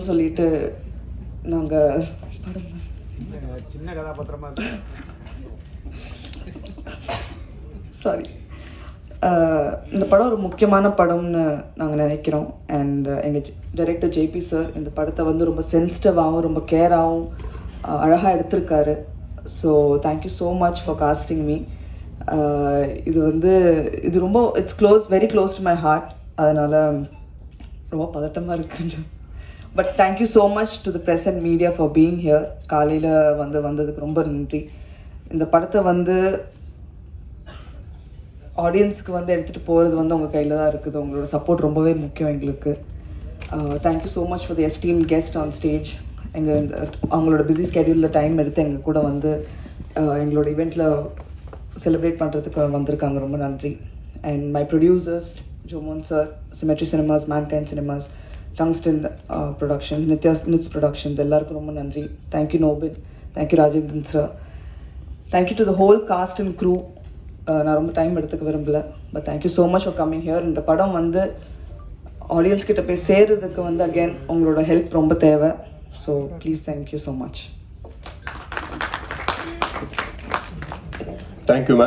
சொல்லிட்டு நாங்கள் சின்ன கதாபாத்திரமா சாரி இந்த படம் ஒரு முக்கியமான படம்னு நாங்கள் நினைக்கிறோம். அண்ட் எங்கள் டைரக்டர் ஜேபி சார் இந்த படத்தை வந்து ரொம்ப சென்சிட்டிவாகவும் ரொம்ப கேராகவும் அழகாக எடுத்திருக்காரு. So thank you so much for casting me. இது ரொம்ப very close to my heart. அதனால் ரொம்ப பதட்டமாக இருக்குங்க. But thank you so much to the press and media for being here. காலையில் வந்ததுக்கு ரொம்ப நன்றி. இந்த படத்தை ஆடியன்ஸுக்கு எடுத்துகிட்டு போகிறது உங்கள் கையில் தான் இருக்குது. உங்களோட சப்போர்ட் ரொம்பவே முக்கியம் எங்களுக்கு. Thank you so much for the esteem guest on stage. அவங்களோட பிஸி ஸ்கெடியூலில் டைம் எடுத்து எங்கள் கூட எங்களோட ஈவெண்ட்டில் செலிப்ரேட் பண்ணுறதுக்கு வந்திருக்காங்க. ரொம்ப நன்றி. And my producers Jomon sir, Symmetry Cinemas, Mankind Cinemas, Tungsten Productions, Niths Productions எல்லாருக்கும் ரொம்ப நன்றி. Thank you Nobin, thank you Rajendran sir, thank you to the whole cast and crew. நான் ரொம்ப டைம் எடுத்துக்க விரும்பல. But thank you so much for coming here. இந்த படம் ஆடியன்ஸ் கிட்ட போய் சேர்றதுக்கு அகெயின் உங்களோட ஹெல்ப் ரொம்ப தேவை. So please thank you so much. Thank you ma'am.